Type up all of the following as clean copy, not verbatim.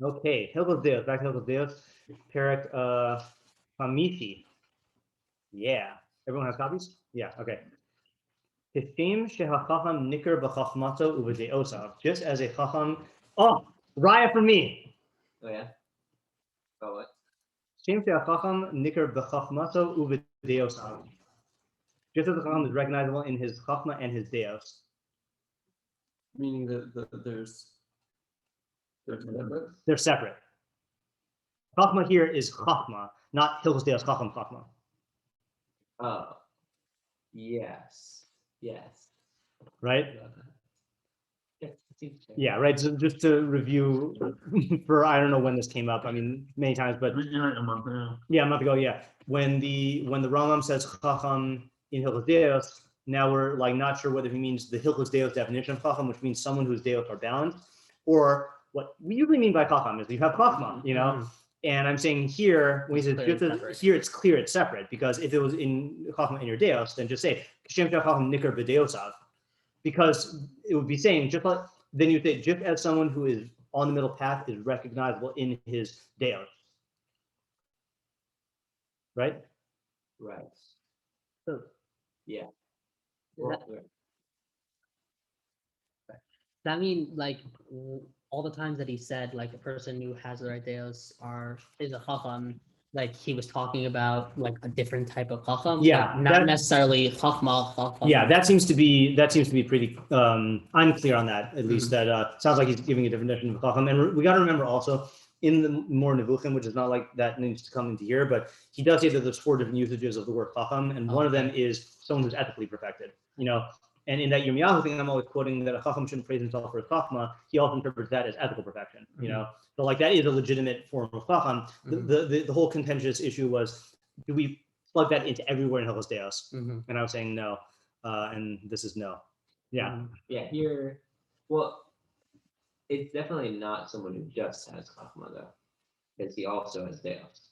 Okay, Hilchos Deios, back to Hilchos Deios. Perek Hamishi. Yeah. Everyone has copies? Yeah, okay. Kishim shehachacham nikar b'chachmato u'v'deosav. Just as a chacham. Oh, raya for me. Oh yeah. About what? Kishim shehachacham nikar b'chachmato u'v'deosav. Just as the chacham is recognizable in his chachma and his deos. Meaning that there's They're separate. Chachma here is chachma, not Hilchos Deios chacham chachma. Oh. Yes. Yes. Right? Yes. it seems fair. Yeah, right. So just to review for I don't know when this came up. I mean, many times, but a month ago. yeah, a month ago. Yeah, when the Rambam says chacham in Hilchos Deios, now we're like not sure whether he means the Hilchos Deios definition of chacham, which means someone whose deos are balanced, or what we usually mean by chacham is you have chachma, you know. And I'm saying here, when he says just as, here it's clear it's separate, because if it was in chachma in your deos, then just say Kashem chacham nikar b'deosav, because it would be saying just like then you say just as someone who is on the middle path is recognizable in his deos, right? Right. So, Yeah. That- Well, Does that mean like all the times that he said like a person who has the right deos is a chacham, like he was talking about like a different type of chacham? Yeah, like, not that- necessarily chacham. yeah, that seems to be pretty unclear on that. At least that sounds like he's giving a different definition of chacham. And we got to remember also in the more nevuchim, which is not like that needs to come into here, but he does say that there's 4 different usages of the word chacham, and one of them is someone who's ethically perfected. You know, and in that Yirmiyahu thing, I'm always quoting that a chacham shouldn't praise himself for his chachma. He also interprets that as ethical perfection. You know, so like that is a legitimate form of chacham. The whole contentious issue was, do we plug that into everywhere in Hilchos Deios? And I was saying no, and this is no. Yeah. yeah. Here, well, it's definitely not someone who just has chachma though, because he also has deos.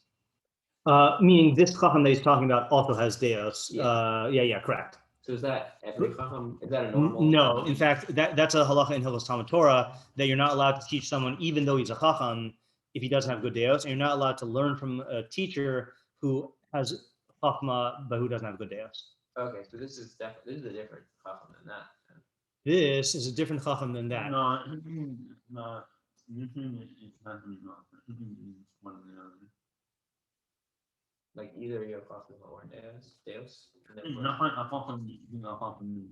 Meaning this chacham that he's talking about also has deos. Yeah. Yeah, correct. So is that every chacham? Is that a normal? No, in fact, that's a halacha in Hilchos Talmud Torah that you're not allowed to teach someone, even though he's a chacham, if he doesn't have good deos, and you're not allowed to learn from a teacher who has chachma but who doesn't have good deos. Okay, so this is a different chacham than that. This is a different chacham than that. No, usually it's not really not. One or the other. Like either you have chachma or deos. And then Not like a chacham, you know, a chacham,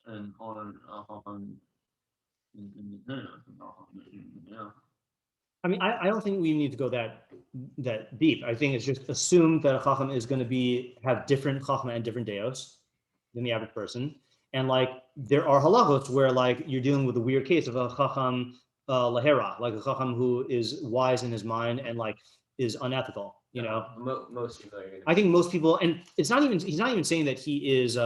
and or a chacham in the deos. I mean, I don't think we need to go that deep. I think it's just assume that a chacham is going to have different chachma and different deos than the average person. And like there are halachos where like you're dealing with a weird case of a chacham lahera, like a chacham who is wise in his mind and like is unethical. You know, most people are gonna. I think most people, and it's not even he's not even saying that he is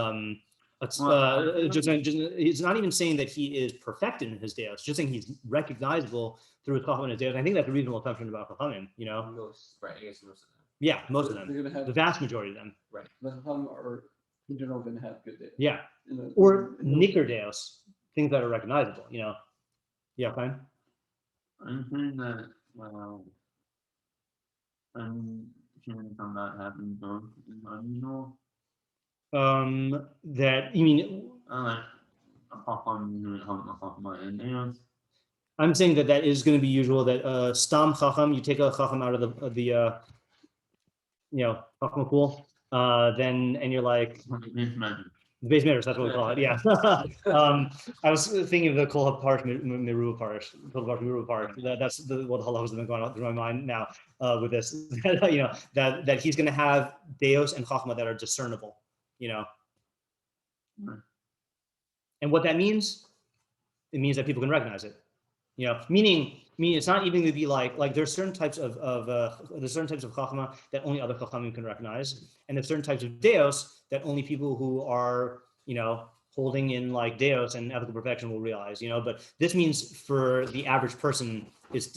it's not even saying that he is perfected in his deos. Just saying he's recognizable through his chacham and his deos. I think that's a reasonable assumption about chachamim. You know, Most, right? I guess most of them. yeah, most of them, They're gonna have the vast majority of them. Right. the chacham are in general gonna have good days. Yeah, or nikar deos, things that are recognizable. You know, yeah, fine. I'm saying that I'm hearing from that happen both is unusual. That you mean? Like a chacham who has a chacham and deos. I'm saying that is going to be usual. That stam chacham, you take a chacham out of the you know, chacham pool, then and you're like the base matters. That's what we call it. Yeah. I was thinking of the kol parish miru parish, kol parish miru parish. That's what the halachos have been going on through my mind now with this. You know, that he's going to have deos and chachma that are discernible. You know, and what that means, it means that people can recognize it. You know, meaning it's not even going to be like there's certain types of chachma that only other chachamim can recognize, and there's certain types of deos that only people who are, you know, holding in like deos and ethical perfection will realize. You know, but this means for the average person is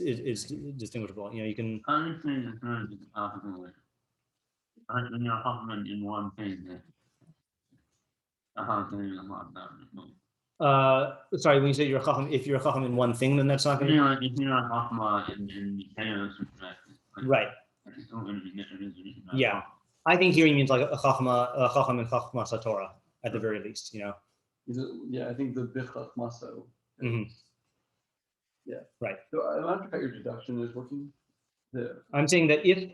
distinguishable. You know, you can. I'm saying it's not just opposite. When you're chacham in one thing, I'm saying a lot about it. Sorry, when you say you're a chacham, if you're a chacham in one thing, then that's not going to If you're not chachma and Deios, right. Yeah. I think here he means like a chacham and chachma satora at the very least, Yeah, I think the bichach maso. Mhm. Yeah. Right. So I'm not sure how your deduction is working. I'm saying that if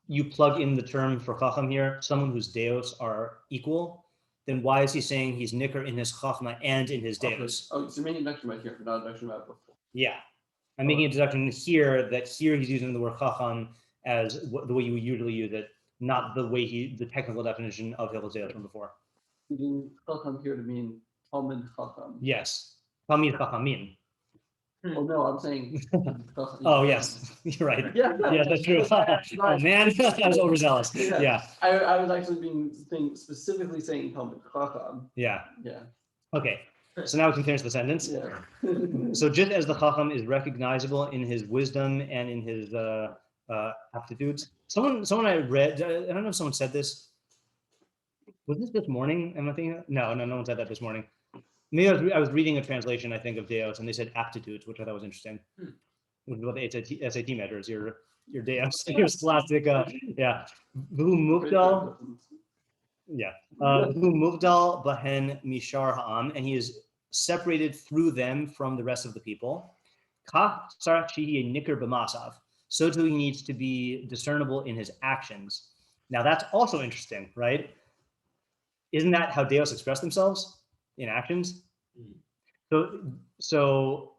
you plug in the term for chacham here, someone whose deos are equal, then why is he saying he's nicker in his chachma and in his deos? Oh, so you're making a deduction right here, not a deduction about before. Yeah. I'm making a deduction here that here he's using the word chacham as the way you would usually use it, not the way the technical definition of Hilchos Deios from before. Using chacham here to mean Talmid Chacham. Yes. Talmidei Chachamim. Oh no, I'm saying. Oh yes, you're right. Yeah. Yeah, that's true. Oh man, that was overzealous. Yeah. I was actually specifically saying Talmid Chacham. Yeah. Yeah. Okay. So now we can finish the sentence. Yeah. So just as the chacham is recognizable in his wisdom and in his aptitudes, someone I read, I don't know if someone said this. Was this morning? Am I thinking? No one said that this morning. Maybe I was reading a translation, I think, of Deos, and they said aptitudes, which I thought was interesting. Which is what the SAT measures, your Deos, your scholastic, yeah. V'hu muvdal, yeah. V'hu muvdal bahen mishar ha'am, and he is separated through them from the rest of the people. Kach tzarach shehi nicker b'masav, so too he needs to be discernible in his actions. Now that's also interesting, right? Isn't that how Deos express themselves? In actions. So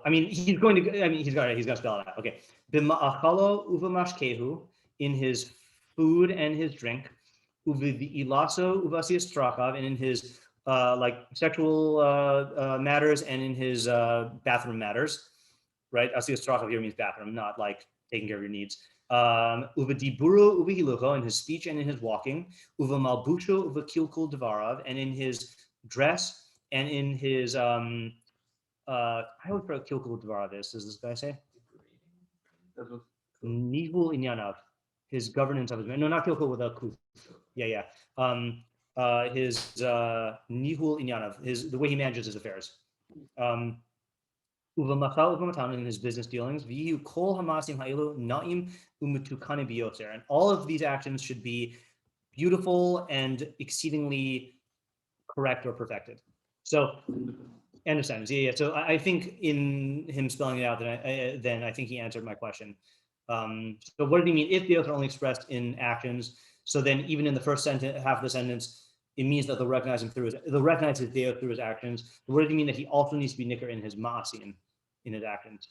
I mean he's got to spell it out. Okay. B'ma'achalo uvamashkehu, in his food and his drink, uvi'ilaso uvasiyas trakav, and in his like sexual matters and in his bathroom matters, right? Asiyas trakav here means bathroom, not like taking care of your needs. Uvadiburu uvahilucho, in his speech and in his walking, uvamalbusho uvakilkul devarav, and in his dress and in his I always forget kilkul devarav is. Does this guy say? Nihul inyanav, his governance of his no, not kilkul with a kuf. Yeah. His nihul inyanav, the way he manages his affairs. In his business dealings, and all of these actions should be beautiful and exceedingly correct or perfected. So, end of sentence. Yeah. So I think in him spelling it out, then I think he answered my question. So what did he mean? If Deos are only expressed in actions, so then even in the first sentence, half of the sentence, it means that they'll recognize his Deos through his actions. But what did he mean that he also needs to be nicker in his ma'asim, in his actions?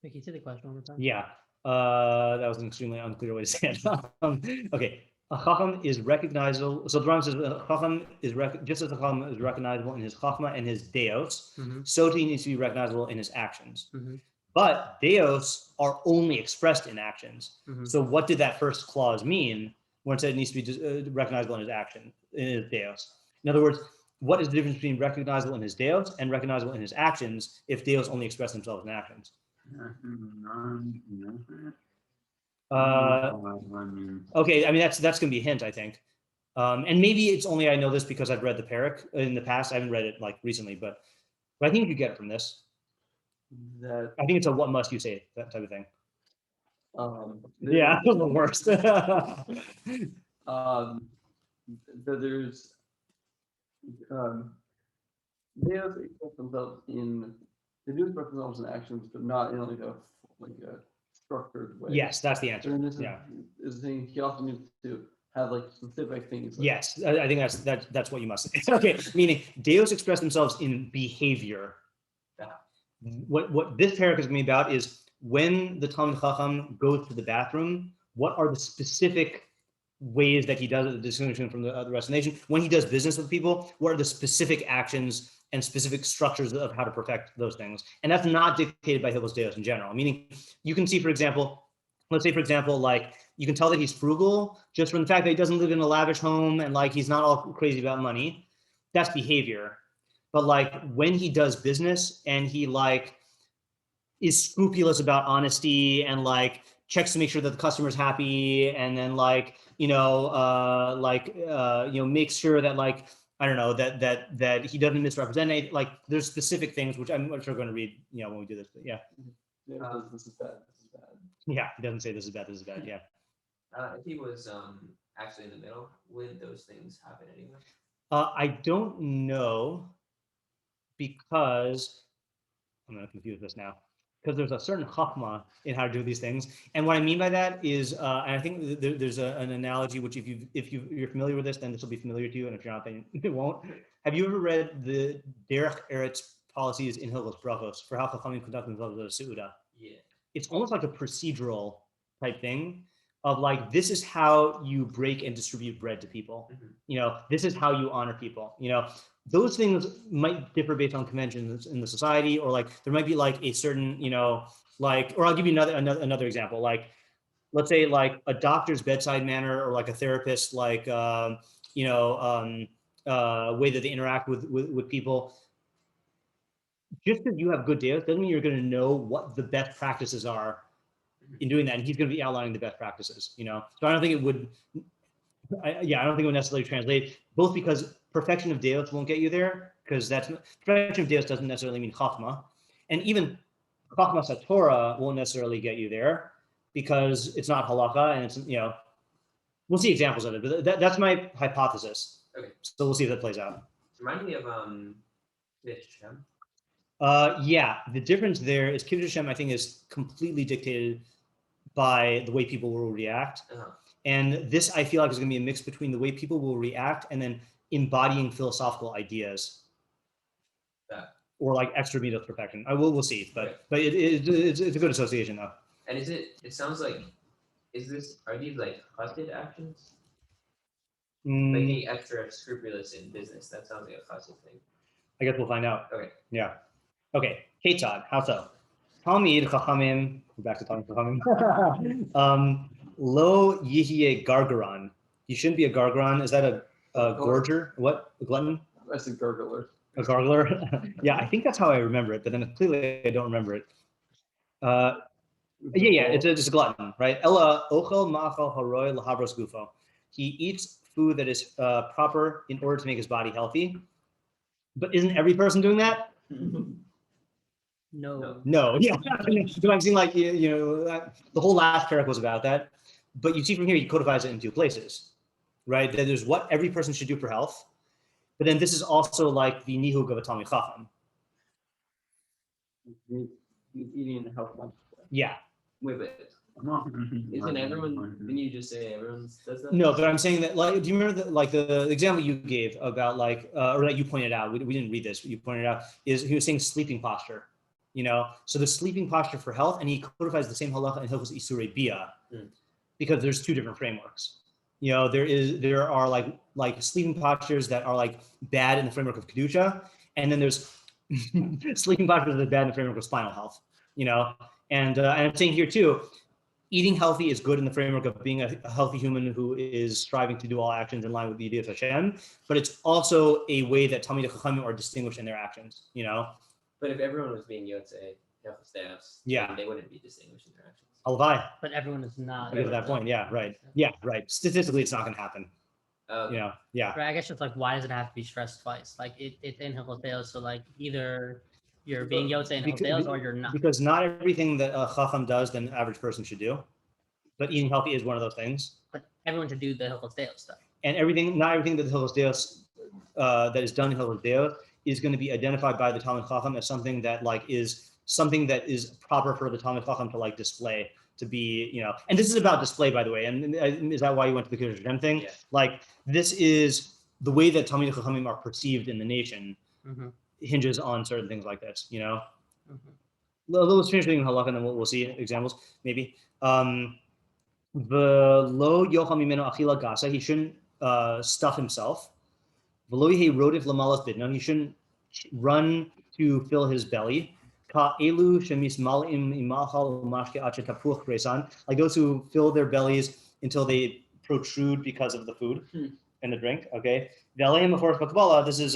Can you say the question one more time? Yeah, that was an extremely unclear way to say it. Okay, a chacham is recognizable. So the Rambam says a chacham is just as a chacham is recognizable in his chachma and his deos, so too he needs to be recognizable in his actions. But deos are only expressed in actions. So what did that first clause mean when it said it needs to be recognizable in his action, in his deos? In other words, what is the difference between recognizable in his deos and recognizable in his actions if deos only express themselves in actions? Okay, I mean that's going to be a hint, I think. And maybe it's only I know this because I've read the parak in the past. I haven't read it like recently, but I think you get it from this. That I think it's a what must you say, that type of thing. yeah, the worst. that there's Deos express themselves they do express themselves in actions, but not in like a structured way. Yes, that's the answer. And this Yeah. is saying he also needs to have like specific things. Yes, I think that's what you must say. Okay, meaning Deos express themselves in behavior. What this parak is going to be about is when the Talmidei Chacham goes to the bathroom, what are the specific ways that he does it, the distinction from the rest of the nation? When he does business with people, what are the specific actions and specific structures of how to perfect those things? And that's not dictated by Hilchos Deios in general. Meaning, you can see, for example, let's say, for example, like you can tell that he's frugal just from the fact that he doesn't live in a lavish home and like he's not all crazy about money. That's behavior. But like when he does business and he like is scrupulous about honesty and like checks to make sure that the customer's happy, and then like, makes sure that like, I don't know, that he doesn't misrepresent it. Like there's specific things which I'm sure going to read, when we do this, but yeah. This is bad. This is bad. Yeah, he doesn't say this is bad, yeah. If he was actually in the middle, would those things happen anyway? I don't know, because I'm going to confuse this now, because there's a certain chachma in how to do these things. And what I mean by that is, and I think there's an analogy, which if you're familiar with this, then this will be familiar to you. And if you're not, then it won't. Have you ever read the derech eretz policies in Hilchos Brachos for how Chachamim conduct themselves at a seudah? Yeah. It's almost like a procedural type thing of like, this is how you break and distribute bread to people. This is how you honor people. Those things might differ based on conventions in the society, or like there might be like a certain, or I'll give you another example. Like, let's say like a doctor's bedside manner, or like a therapist, like, way that they interact with people. Just because you have good data doesn't mean you're going to know what the best practices are in doing that. And he's going to be outlining the best practices, So I don't think it would, I don't think it would necessarily translate, both because perfection of Deos won't get you there, because perfection of Deos doesn't necessarily mean chachma. And even chachma Torah won't necessarily get you there, because it's not halakha, and it's, we'll see examples of it, but that's my hypothesis. Okay. So we'll see if that plays out. Remind me of Kiddush Hashem. The difference there is Kiddush Hashem, I think, is completely dictated by the way people will react. And this, I feel like, is going to be a mix between the way people will react and then embodying philosophical ideas, or like extra meat of perfection. We'll see, but it's a good association though. And it sounds like, are these like chassid actions? Like being extra scrupulous in business, that sounds like a chassid thing. I guess we'll find out. Okay. Yeah. Okay. Ketzad, how so? Talmidei Chachamim, we're back to Talmidei Chachamim. Lo yihye gargaran. You shouldn't be a gargaran. Is that a gorger? What? A glutton? That's a gargler. A gargler? Yeah, I think that's how I remember it, but then clearly I don't remember it. It's a glutton, right? Ella ochel ma'achal haroy lahabros gufo. He eats food that is proper in order to make his body healthy. But isn't every person doing that? No. Yeah. So I'm seeing like, the whole last parak was about that. But you see from here, he codifies it in two places, right? That there's what every person should do for health. But then this is also like the nihug of a Talmid Chacham. He's eating a health lunch. Yeah. Wait, but isn't everyone, didn't you just say everyone does that? No, but I'm saying that, like, do you remember the example you gave about like, or that you pointed out, we didn't read this, but you pointed out, is he was saying sleeping posture, So the sleeping posture for health, and he codifies the same halacha in Hilchos Isurei Bia, because there's two different frameworks. There are like sleeping postures that are like bad in the framework of Kedusha, and then there's sleeping postures that are bad in the framework of spinal health, And I'm saying here too, eating healthy is good in the framework of being a healthy human who is striving to do all actions in line with the idea of Hashem, but it's also a way that Talmidei Chachamim are distinguished in their actions, But if everyone was being Yotzei, Hilchos Deios, Yeah. they wouldn't be distinguished in their actions. Halavai. But everyone is not. To get to that point, yeah, right. Yeah, right. Statistically, it's not going to happen. Yeah. Right, I guess it's like, why does it have to be stressed twice? Like it's in Hilchos Deios, so like either you're being Yotzei in Hilchos Deios or you're not. Because not everything that a Chacham does, then the average person should do. But eating healthy is one of those things. But everyone should do the Hilchos Deios stuff. And not everything that the Hilchos Deios, that is done in Hilchos Deios is going to be identified by the Talmid Chacham as something that is proper for the Talmid Chacham to like display, to be, and this is about display, by the way. And is that why you went to the Kiddush Hashem thing? Yeah. Like, this is the way that Talmidei Chachamim are perceived in the nation, hinges on certain things like this, Let's finish reading halakha, and then we'll see examples, maybe. The lo yochal mimeno achila gasa, he shouldn't stuff himself. V'lo yehi rodif lamalas bidno, he shouldn't run to fill his belly. Ka elu shemismalim imachal umashke ache tapuch resan, like those who fill their bellies until they protrude because of the food and the drink. Okay. V'aleim of course, this is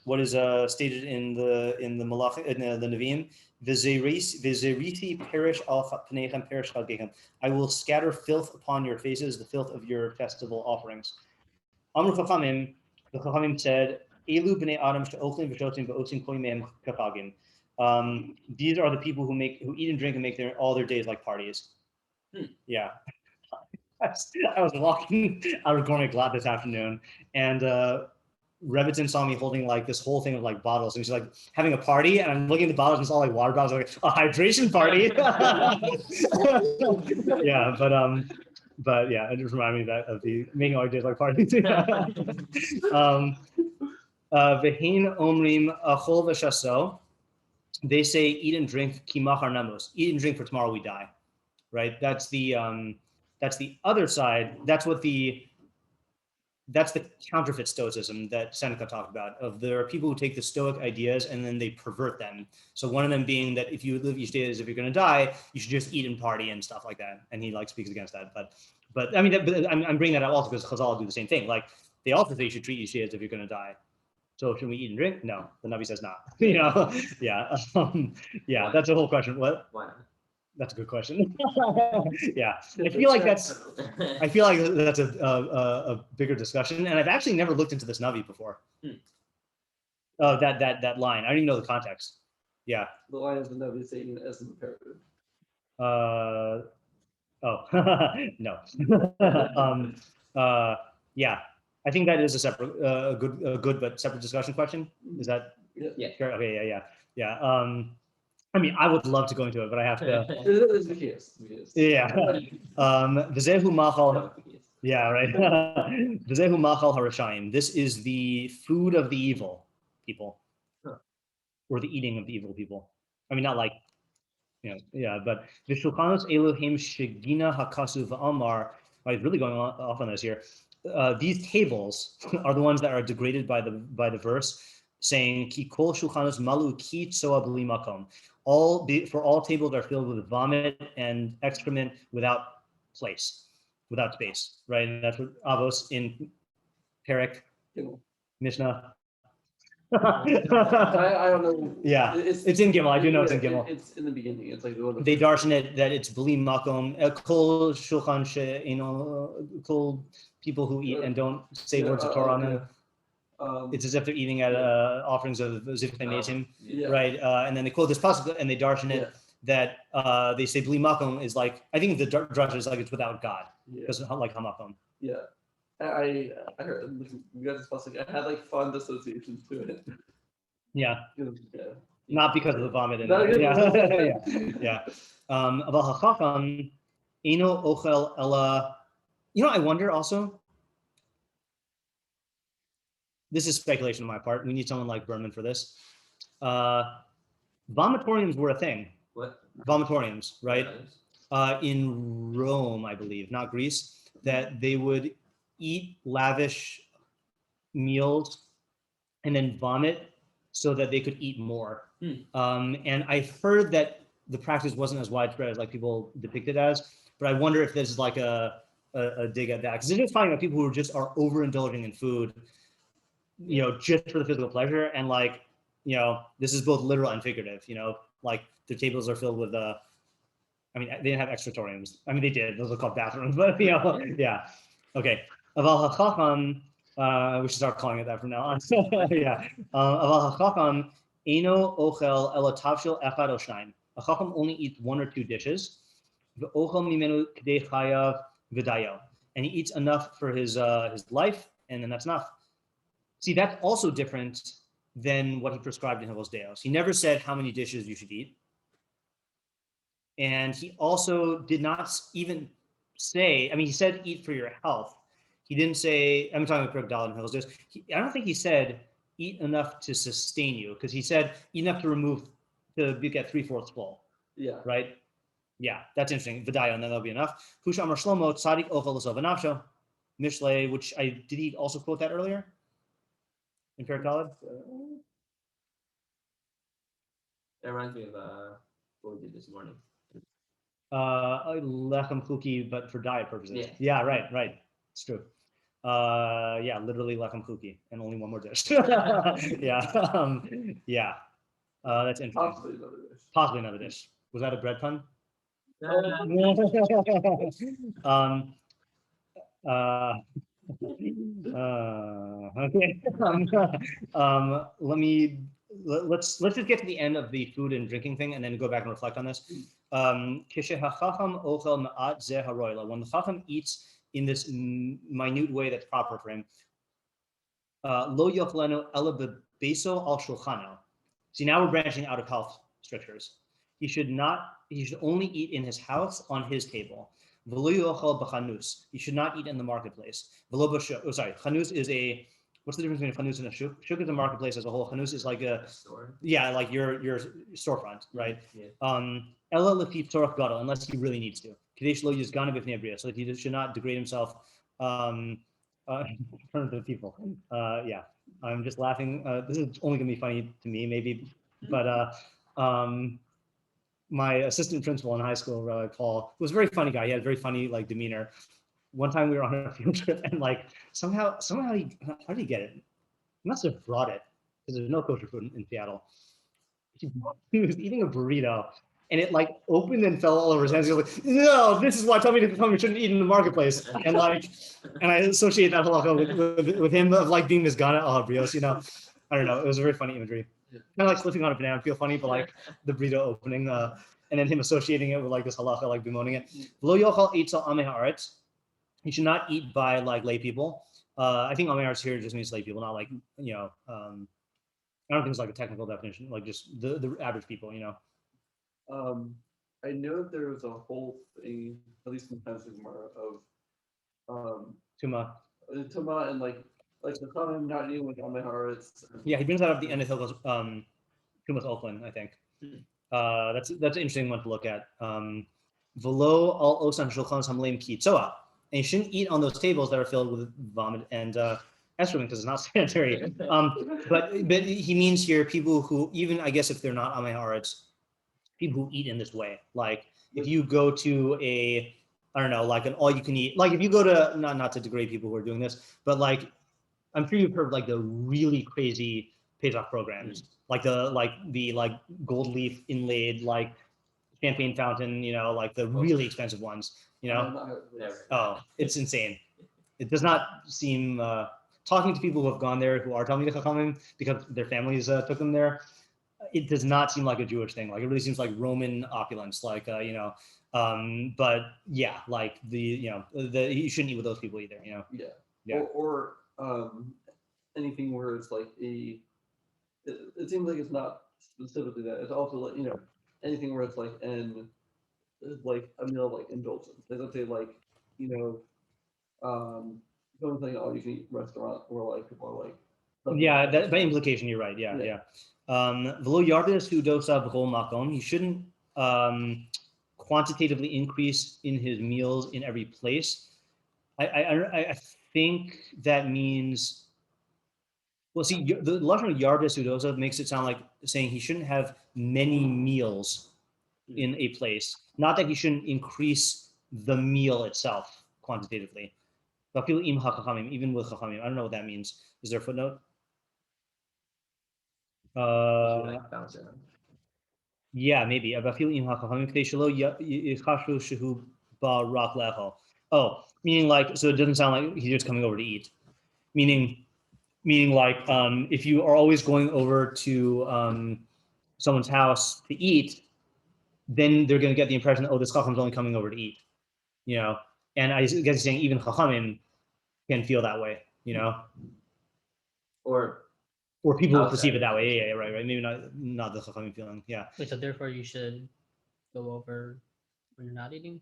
what is stated in the Malach in the Nevi'im. V'zerisi perish al pneichem perish chagechem. I will scatter filth upon your faces, the filth of your festival offerings. Amru Chachamim, the Chachamim said, Elu b'nei Adam she'ochlin v'shotim v'otzim kol yimeim kachagim. These are the people who eat and drink and make all their days like parties. Yeah. I was walking out of Gourmet Glatt this afternoon, and Rebbitzin saw me holding like this whole thing of like bottles, and she's like having a party, and I'm looking at the bottles and it's all like water bottles, like a hydration party. Yeah, but yeah, it just reminded me of the making all your days like parties. Vehin omrim achol v'shaso. They say eat and drink kimachar namos. Eat and drink for tomorrow we die. Right? That's the other side. That's the counterfeit stoicism that Seneca talked about. Of there are people who take the Stoic ideas and then they pervert them. So one of them being that if you live each day as if you're going to die, you should just eat and party and stuff like that. And he like speaks against that. But I mean, I'm bringing that up also because Chazal do the same thing. Like they also say you should treat each day as if you're going to die. So should we eat and drink? No, the Navi says not. Yeah, yeah. That's the whole question. What? Why not? That's a good question. Yeah, I feel like that's a bigger discussion, and I've actually never looked into this Navi before. That line, I don't even know the context. Yeah. The line is the Navi saying it as an imperative. No. Yeah, I think that is a separate, good but separate discussion question. Is that? Yeah. Sure. Okay. Yeah. I mean, I would love to go into it, but I have to. It's the case. Yeah. V'zehu machal. Yeah, right. V'zehu machal harashayim. This is the food of the evil people, or the eating of the evil people. I mean, not like, yeah. But v'shulchanos Elohim shegina hakasu v'amar. I'm really going off on this here. These tables are the ones that are degraded by the verse, saying ki kol shulchanos malu ki tsoa b'li makom. For all tables are filled with vomit and excrement without place, without space, right? And that's what Avos in Perek, Mishnah. I don't know. Yeah, it's in Gimel. I do know it's in Gimel. It's in the beginning. It's like they darshan it that it's b'li makom kol shulchan kol people who eat and don't say words of Torah on them. It's as if they're eating at offerings of Zivchei Mesim, right? And then they quote this passage and they darshan it that they say bli makom is like, I think the drasha is like it's without God, because like hamakom. Yeah, I heard you guys passage. I had like fond associations to it. Yeah. Yeah. Not because of the vomit. Yeah. Aval hachacham eno ochel ela. I wonder also. This is speculation on my part. We need someone like Berman for this. Vomitoriums were a thing. What? Vomitoriums, right? In Rome, I believe, not Greece, that they would eat lavish meals and then vomit so that they could eat more. And I heard that the practice wasn't as widespread as like people depict it as, but I wonder if this is like a dig at that. Because it's just finding out people who just are overindulging in food, just for the physical pleasure. And like, this is both literal and figurative, like the tables are filled with, I mean, they didn't have extratoriums. I mean, they did, those are called bathrooms, but yeah. Okay. Aval hachacham, we should start calling it that from now on. Yeah. Aval hachacham, eno ochel ela tavshil echad o shnayim. A chacham only eats one or two dishes. V'ochel mimenu k'dei chayav v'dayo. And he eats enough for his life, and then that's enough. See, that's also different than what he prescribed in Hilchos Deios. He never said how many dishes you should eat. And he also did not even say, I mean, he said eat for your health. He didn't say, I'm talking about Daled in Hilchos Deios. I don't think he said eat enough to sustain you, because he said eat enough to get 3/4 full. Yeah. Right? Yeah, that's interesting. V'dayo, and then that'll be enough. Kusha Amar Shlomo, Tzadik Ochel L'Sov V'Nafsho. Mishlei, which did he also quote that earlier? In Perek Daled? That reminds me of what we did this morning. Lechem chuki, but for diet purposes. Yeah. Yeah, right. It's true. Yeah, literally lechem chuki, and only one more dish. Yeah, that's interesting. Possibly another dish. Was that a bread pun? um, uh, okay. Let's just get to the end of the food and drinking thing, and then go back and reflect on this. When the chacham eats in this minute way that's proper for him, lo yochlenu ela bebeso al shulchano. See, now we're branching out of health strictures. He should only eat in his house on his table. V'lo yochel b'chanus. He should not eat in the marketplace. Chanus is a, what's the difference between a chanus and a shuk? Shuk is a marketplace as a whole. Chanus is like a store. Yeah, like your storefront, right? Yeah. Ella lefif torach gadol, unless he really needs to. Kadesh lo yizgana b'fnei bria, so that he should not degrade himself in front of the people. Yeah, I'm just laughing. This is only gonna be funny to me, maybe, but my assistant principal in high school, Paul, was a very funny guy. He had a very funny demeanor. One time we were on a field trip, and somehow he, how did he get it? He must have brought it because there's no kosher food in Seattle. He was eating a burrito, and it opened and fell all over his hands. He was like, "No, this is why Tommy shouldn't eat in the marketplace." And I associate that halakha with him of being this Ghana brios. I don't know. It was a very funny imagery. Kind of like slipping on a banana, feel funny, but the burrito opening, and then him associating it with this halakha, bemoaning it. Lo yochal eitzel amei haaretz. He should not eat by lay people. I think amei haaretz here just means lay people, not I don't think it's a technical definition, just the average people, I know that there was a whole thing, at least in the Gemara, of Tuma. Tuma and the Chachamim not eating with Amei Haaretz. Yeah, he brings that up at the end of Hilchos Tumas Ochlin, I think. That's an interesting one to look at. Velo al osan shulchan hamleim ki tzoa. And you shouldn't eat on those tables that are filled with vomit and excrement because it's not sanitary. But he means here people who, even I guess if they're not Amei Haaretz, people who eat in this way. If you go to a, I don't know, an all you can eat, if you go to, not to degrade people who are doing this, but I'm sure you've heard the really crazy Pesach programs, the gold leaf inlaid, champagne fountain, the really expensive ones, Oh, it's insane. It does not seem, talking to people who have gone there, who are Talmidei Chachamim, because their families took them there, it does not seem like a Jewish thing. It really seems like Roman opulence, but yeah, you shouldn't eat with those people either, Yeah. Or anything where it's it seems like it's not specifically that. It's also anything where it's a meal indulgence. Let's say going to an all you can eat restaurant where people are yeah, that by implication you're right. Yeah. V'lo yardis hu dosa b'chol makom. He shouldn't quantitatively increase in his meals in every place. I think that means, well, see, the lashon of yardis hu dosa makes it sound like saying he shouldn't have many meals in a place. Not that he shouldn't increase the meal itself quantitatively. But even with chachamim, I don't know what that means. Is there a footnote? Yeah, maybe. Oh, meaning so it doesn't sound like he's just coming over to eat. Meaning if you are always going over to someone's house to eat, then they're going to get the impression that, this chacham's only coming over to eat, And I guess he's saying even chachamim can feel that way, Or people will perceive it that way. Yeah, right. Maybe not the chachamim feeling. Yeah. Wait, so therefore you should go over when you're not eating?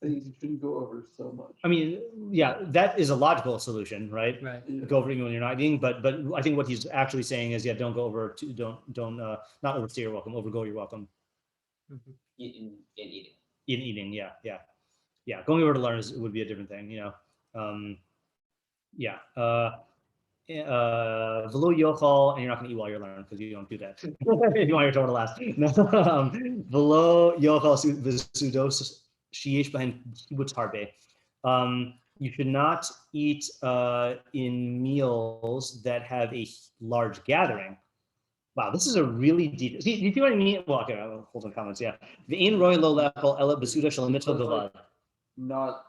you shouldn't go over so much. I mean, yeah, that is a logical solution, right? Right. Yeah. Go over even when you're not eating, but I think what he's actually saying is, don't go over don't not overstay your welcome, overgo your welcome. Mhm. In eating. In eating, yeah. Going over to learn would be a different thing, Yeah. V'lo yochal, and you're not going to eat while you're learning because you don't do that. If you want your Torah to last. V'lo yochal v'sudos sheyesh b'hem kibutz harbe. you should not eat in meals that have a large gathering. Wow, this is a really deep. See, do you see what I mean? Well, okay, I'll hold some comments. Yeah, ve'in roi lo lechol ela b'suda shel mitzvah b'vad. Not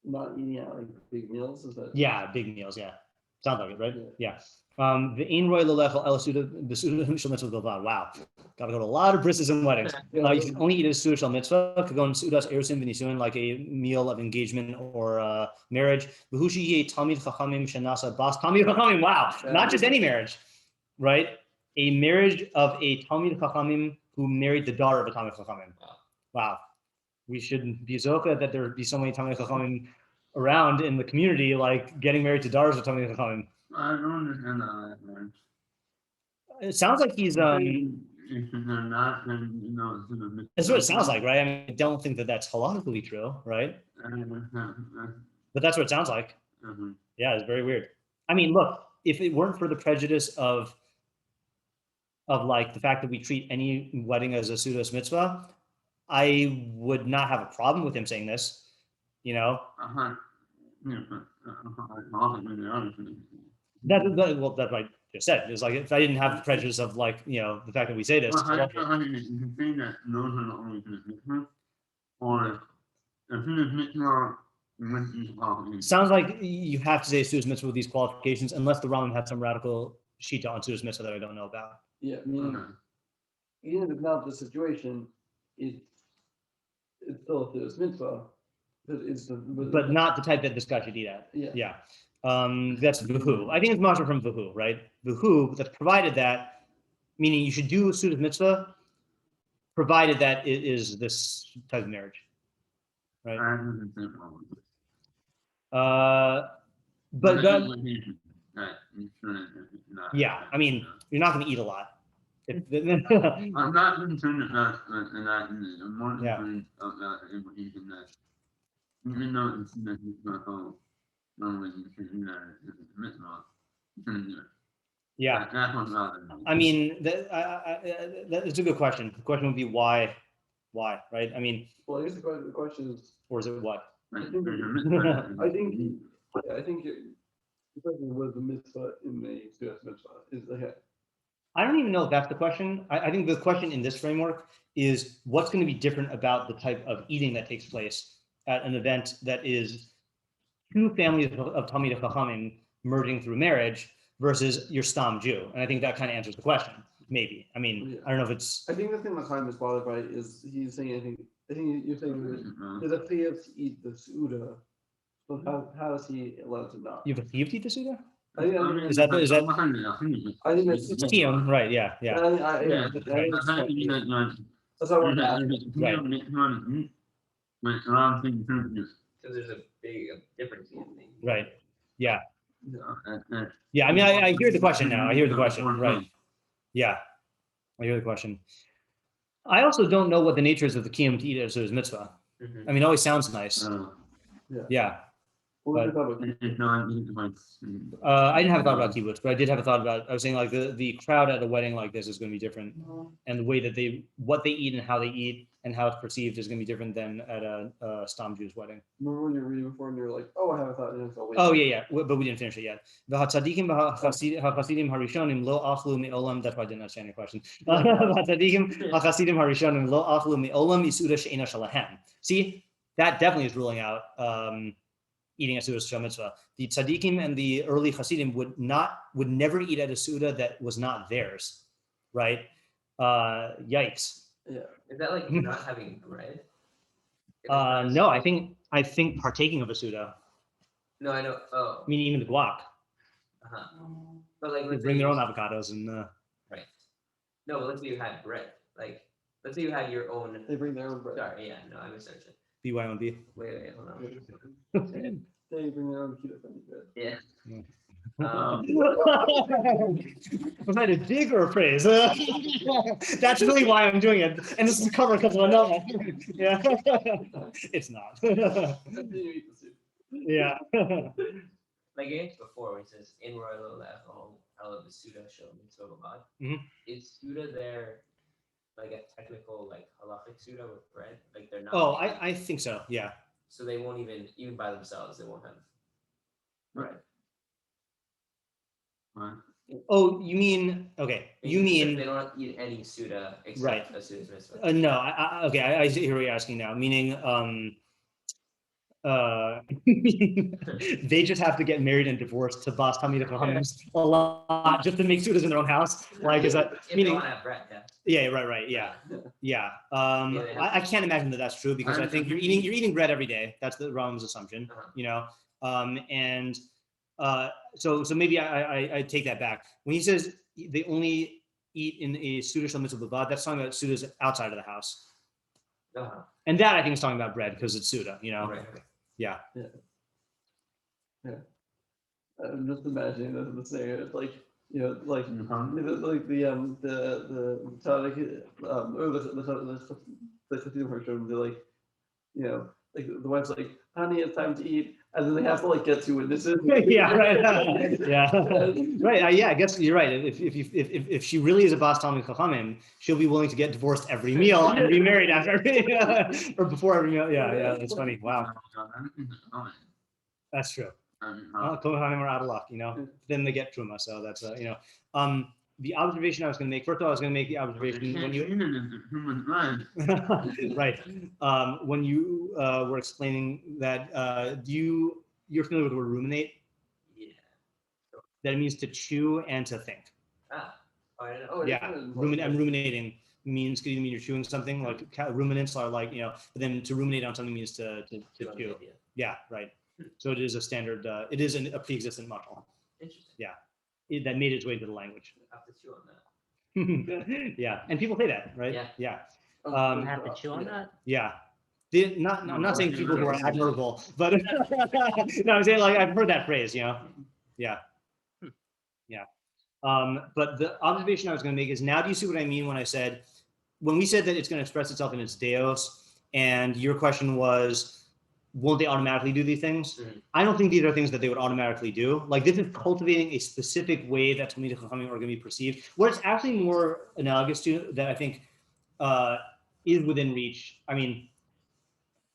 not eating at like big meals, is that? Yeah, big meals. Yeah, sounds like it, right? Yeah. Yeah. Ve'in roi lo lechol ela b'suda shel mitzvah b'vad. Wow, gotta go to a lot of brisses and weddings. You can only eat a suda shel mitzvah. Could go in sudas erusin v'nisuin, like a meal of engagement or marriage. V'hushi ye talmid chachamim shenasa bas talmid chachamim. Wow, not just any marriage, right? A marriage of a talmid chachamim who married the daughter of a talmid chachamim. Wow, we should be zoka that there be so many talmid chachamim around in the community, like getting married to daughters of talmid chachamim. I don't understand that, man. It sounds like he's If they're not, then, you know, it's gonna that's what it sounds like, right? I mean, I don't think that that's halakhically true, right? But that's what it sounds like. Yeah, it's very weird. I mean, look, if it weren't for the prejudice of like the fact that we treat any wedding as a pseudos mitzvah, I would not have a problem with him saying this, you know. That's what I just said. It's like if I didn't have the prejudice of like, you know, the fact that we say this. Well, I mean, you can say that those are the only things, or if it's mitzvah, Sounds like you have to say pseudos mitzvah with these qualifications, unless the Rambam had some radical shita on pseudos mitzvah that I don't know about. Yeah, I mean, even if it's not the situation, it's still a pseudos mitzvah. But not the type that this guy should eat at. Yeah. Yeah. That's vuhu. I think it's masha from vuhu, right? Vuhu, that's provided that, meaning you should do a pseudos mitzvah, provided that it is this type of marriage, right? But yeah, I mean, you're not going to eat a lot. I'm not concerned about that. I'm more Yeah. concerned about the implication that even though it's not all normally you can do that as a mitzvah, you can do it. Yeah. That's what's bothering me. I mean, that's a good question. The question would be why, right? I mean, Well, I guess the question is, or is it what? Like, I think- there's a mitzvah. I think the question was the mitzvah in the pseudos mitzvah is the head. I don't even know if that's the question. I think the question in this framework is what's going to be different about the type of eating that takes place at an event that is two families of Talmidei Chachamim merging through marriage versus your stam Jew. And I think that kind of answers the question. Maybe. I mean, Yeah. I don't know if it's. I think the thing that Chaim is bothered by is he's saying, I think you're saying there's a chiyuv to eat the suda, but how is he allowed to not? You have a chiyuv to eat the Suda? I think Is that that's It's tiyum, right? Yeah. I think that's what I want to ask. So there's a big difference in things. Right. Yeah. Yeah. I mean, I hear the question now. I hear the question. Right. Yeah. I hear the question. I also don't know what the nature is of the kiyum to eat as his mitzvah. Mhm. I mean, it always sounds nice. Yeah. What was But- the thought I didn't have a thought about kibbutz, but I did have a thought about. I was saying like the crowd at a wedding like this is going to be different, and the way that what they eat and how they eat and how it's perceived is going to be different than at a stam Jew's wedding. Remember when you were reading before and you were like, oh, I have a thought. And it's all wait. Oh yeah, but we didn't finish it yet. V'hatzadikim hachasidim harishonim lo achlu me'olam. That's why I didn't understand your question. V'hatzadikim hachasidim harishonim lo achlu me'olam isuda she'ena shalahem. See, that definitely is ruling out eating a suda mitzvah. The tzaddikim and the early chasidim would never eat at a suda that was not theirs, right? Yikes. Yeah. Is that like not having bread? No, I think partaking of a suda. No, I know. Oh, I mean, even the guac. uh-huh. But like, They let's bring say their you- own avocados and. Right. No, but let's say you had bread. Like, let's say you had your own. They bring their own bread. Sorry, yeah, no, I misunderstood. BYOB. Wait, hold on. They bring their own keto-friendly bread. Yeah. Yeah. Um, Was that a dig or a praise? That's really why I'm doing it. And this is a cover because of a novel. Yeah. It's not. And then you eat the soup. Yeah. like I answered before, when it says in royal alcohol, the Suda show mitzvah b'vad. Mhm. Is Suda there like a technical like halachic Suda with bread? Like they're not. Oh, I think so. Yeah. so they won't even by themselves, they won't have. Right. Right. Oh, you mean okay? You mean they don't eat any Suda except Right. a Suda's mitzvah. no? Okay, I hear what you're asking now. Meaning, they just have to get married and divorced to Bas Talmidei Chachamim a lot just to make sudas in their own house. Like, is that If meaning? they want to have bread, yeah. Yeah, right, yeah. Yeah, they have- I can't imagine that that's true because I think you're eating bread every day. That's the Rambam's assumption, and so maybe I take that back. When he says they only eat in a Suda Shel Mitzvah Bavad, that's talking about Sudas outside of the house. And that I think is talking about bread because it's Suda, Right. Yeah. I'm just imagining the scenario. It's like like Mhm. like the tzaddik, or the Chassidim Harshon, they're like, like the wife's like, honey, it's time to eat, and then they have to like get two witnesses. Yeah, right. Yeah, right. Yeah, I guess you're right. If she really is a Bas Talmidei Chachamim, she'll be willing to get divorced every meal and remarried after or before every meal. Yeah, that's funny. Wow, that's true. Kohanim are out of luck, Then they get truma, so that's the observation I was going to make. First of all, I was going to make the observation when you right when you were explaining that you're familiar with the word ruminate. Yeah. That means to chew and to think. Ah. Oh, I don't know. Oh, Yeah, ruminating could either mean you're chewing something, like ruminants are like, but then to ruminate on something means to chew. Yeah, right. So it is a standard, it is a pre-existent model. Interesting. Yeah, that made its way to the language. I have to chew on that. Yeah, and people say that, right? Yeah. You have to chew on that. Yeah. I'm not saying people who are admirable, but no, I'm saying like I've heard that phrase, Yeah. Yeah. But the observation I was going to make is, now do you see what I mean when we said that it's going to express itself in its Deios, and your question was, won't they automatically do these things? Mhm. I don't think these are things that they would automatically do. Like, this is cultivating a specific way that Talmidei Chachamim are going to be perceived. What it's actually more analogous to, that I think is within reach, I mean,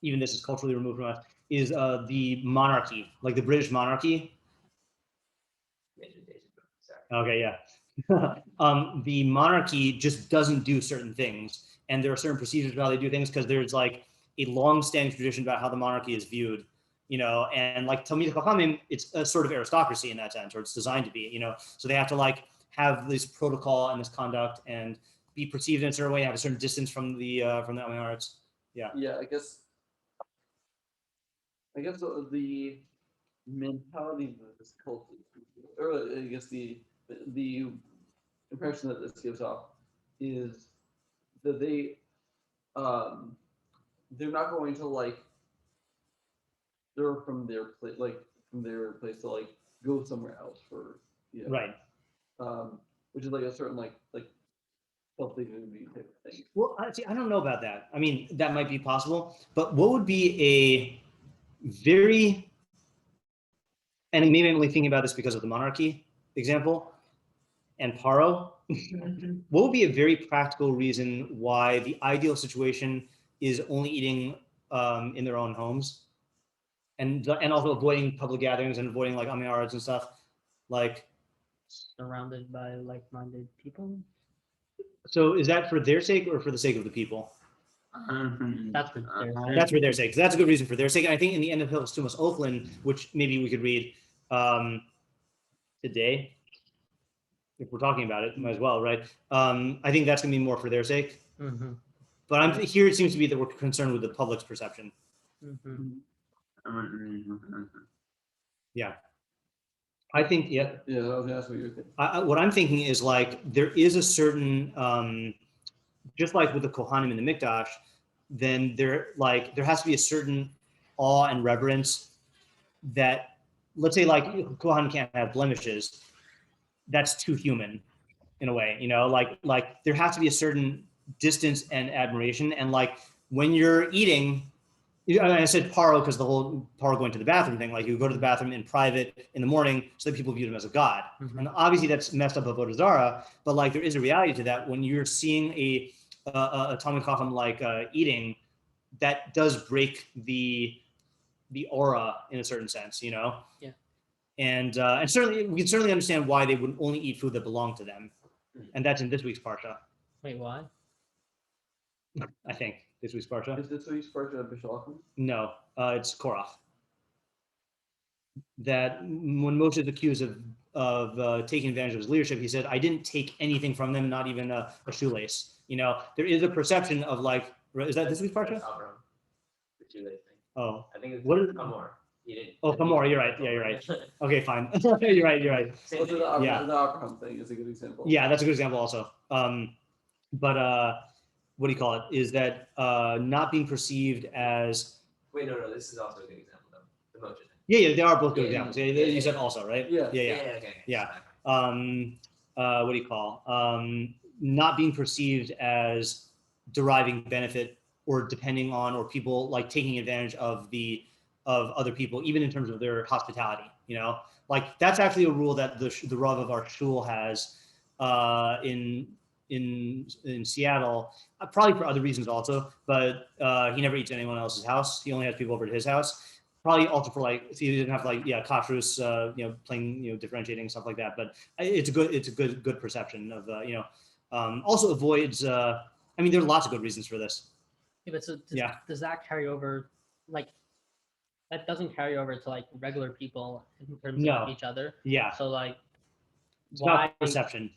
even this is culturally removed from us, is the monarchy, like the British monarchy. Okay, yeah. The monarchy just doesn't do certain things, and there are certain procedures about how they do things because there's like a long-standing tradition about how the monarchy is viewed, and like Talmidei Chachamim, it's a sort of aristocracy in that sense, or it's designed to be, so they have to like have this protocol and this conduct and be perceived in a certain way, have a certain distance from the Amiharats. Yeah. Yeah, I guess the mentality of this culture, or I guess the impression that this gives off is that they're not going to like, they're from their place to like go somewhere else for Right. which is like a certain like self-dignity type of thing. Well, I don't know about that. I mean, that might be possible, but what would be a very, and maybe I'm only thinking about this because of the monarchy example and Paro, what would be a very practical reason why the ideal situation is only eating in their own homes, and also avoiding public gatherings and avoiding like Amiharats and stuff, like Surrounded by like-minded people. So is that for their sake or for the sake of the people? That's for their sake. That's for their sake. So that's a good reason for their sake. And I think in the end of Hilchos Tumas Ochlin, which maybe we could read today, if we're talking about it, might as well, right? I think that's going to be more for their sake. Mm-hmm. But here it seems to be that we're concerned with the public's perception. Mm-hmm. Yeah. I think, yeah. Yeah, I was gonna ask what you were thinking. What I'm thinking is like, there is a certain, just like with the Kohanim in the Mikdash, then there has to be a certain awe and reverence that, let's say like Kohanim can't have blemishes. That's too human in a way, like there has to be a certain distance and admiration. And like when you're eating, I said Paro because the whole Paro going to the bathroom thing, like you go to the bathroom in private in the morning so that people view him as a god. Mm-hmm. And obviously that's messed up Avodah Zarah, but like there is a reality to that. When you're seeing a Talmid Chacham like eating, that does break the the aura in a certain sense, you know. Yeah. And certainly we can certainly understand why they would only eat food that belonged to them, and that's in this week's parsha. Wait, why? I think this week's parsha. Is this week's parsha of B'Shalachim? No, it's Korach. That when Moshe is accused of taking advantage of his leadership, he said, "I didn't take anything from them, not even a shoelace." You know, there is a perception of like, is that this week's parsha? That's Abraham, the shoelace thing. Oh, I think it's What is- Hamor. He didn't. Oh, Hamor, you're right. Yeah, you're right. Okay, fine. You're right. Same Also, thing. the Yeah. Abraham thing is a good example. Yeah, that's a good example also. But what do you call it? Is that not being perceived as? Wait, no, this is also a good example though. The Moshe thing. Yeah, they are both good Yeah, examples. Yeah, yeah, you yeah. said also, right? Yeah. Yeah. Okay. Yeah. What do you call? Not being perceived as deriving benefit or depending on or people like taking advantage of other people, even in terms of their hospitality. You know, like that's actually a rule that the Rav of our shul has in Seattle, probably for other reasons also, but he never eats at anyone else's house. He only has people over at his house. Probably also for like, so he didn't have like, kashrus, playing, differentiating stuff like that. But it's a good perception of, also avoids, there are lots of good reasons for this. Yeah, but so Yeah. does that carry over? Like, that doesn't carry over to like regular people in terms No. of each other. Yeah. So like, It's why? not perception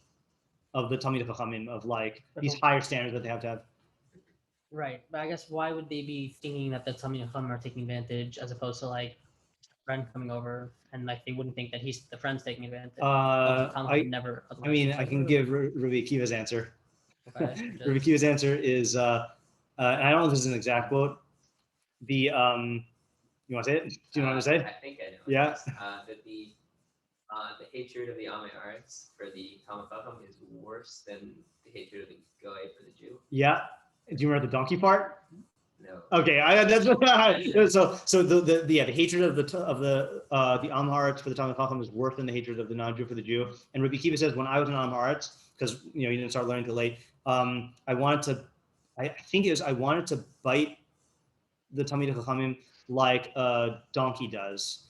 of the Talmidei Chachamim of like these higher standards that they have to have. Right, but I guess why would they be thinking that the Talmidei Chachamim are taking advantage as opposed to like a friend coming over and like they wouldn't think that the friend's taking advantage. Never. I can give Rabbi Akiva's answer. Okay, Rabbi Akiva's answer is, and I don't know if this is an exact quote. You want to say it? Do you know what to say? I think I know. Yeah. That the hatred of the Amei Aretz for the Talmid Chacham is worse than the hatred of the Goy for the Jew. Yeah. Do you remember the donkey part? No. Okay, that's so the hatred of the Am Haaretz for the Talmid Chacham is worse than the hatred of the non-Jew for the Jew. And Rabbi Akiva says, when I was an Am Haaretz, because he didn't start learning till late, I wanted to bite the Talmidei Chachamim like a donkey does,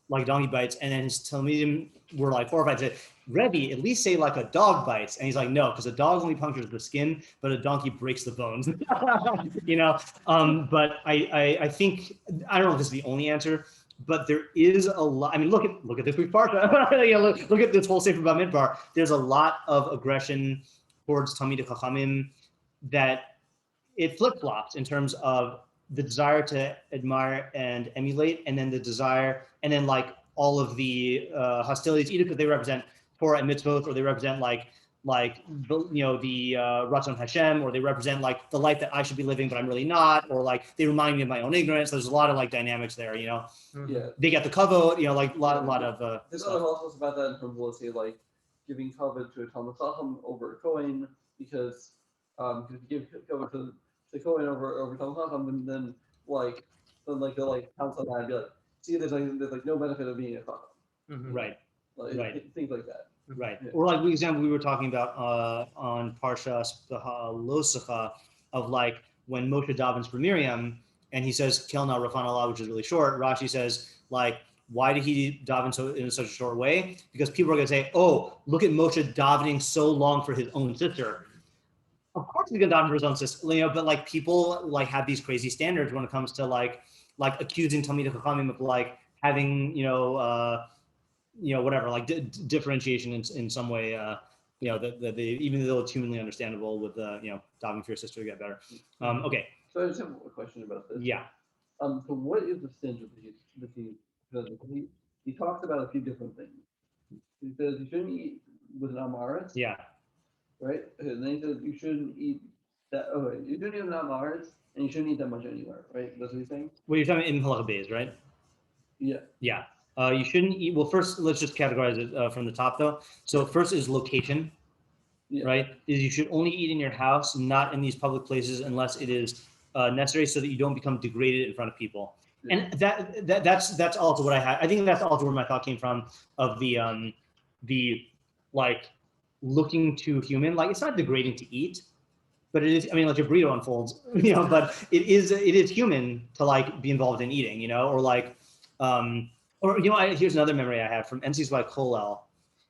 like a donkey bites, and then his Talmidim were like horrified. Said, Rebbe, at least say like a dog bites. And he's like, no, because a dog only punctures the skin, but a donkey breaks the bones. But I think, I don't know if this is the only answer, but there is a lot. Look at this week's parsha. Look at this whole Sefer Bamidbar. There's a lot of aggression towards Talmidei Chachamim that it flip-flops in terms of the desire to admire and emulate, and then the desire, and then like all of the hostilities, either because they represent Torah and mitzvot, or they represent the Ratzon Hashem, or they represent like the life that I should be living, but I'm really not, or like they remind me of my own ignorance. There's a lot of like dynamics there, Yeah. They get the kavod, like a lot of. There's other halakhos about that in terms of, let's say, like giving kavod to a Talmid Chacham over a Kohen, because if you give kavod to the Kohen over Talmid Chacham, then they'll like pounce on that and be like, see, there's no benefit of being a Chacham. Right. Right. Things like that. Right. Yeah. Or like the example we were talking about on Parshas Losecha of like when Moshe davens for Miriam and he says Kelna Rafan Allah, which is really short. Rashi says like, why did he daven in such a short way? Because people are going to say, oh, look at Moshe davening so long for his own sister. Of course he's going to daven for his own sister, but like people like have these crazy standards when it comes to like accusing Talmidei Chachamim of like having whatever, like differentiation in some way, that they, even though it's humanly understandable with, davening for your sister to get better. Okay. So I just have a question about this. Yeah. So what is the standard that he talks about a few different things. He says you shouldn't eat with an amaretz. Yeah. Right? And then he says you shouldn't eat that. Oh, wait, you shouldn't eat with an amaretz, and you shouldn't eat that much anywhere. Right? That's what he's saying. Well, you're talking in halacha beis, right? Yeah. Yeah. You shouldn't eat. Well, first, let's just categorize it from the top, though. So first is location, right? Is you should only eat in your house, not in these public places, unless it is necessary, so that you don't become degraded in front of people. Yeah. And that's also what I had. I think that's also where my thought came from of the like looking too human. Like it's not degrading to eat, but it is, I mean, like a burrito unfolds, but it is human to like be involved in eating, or like, here's another memory I have from NC's Kolel,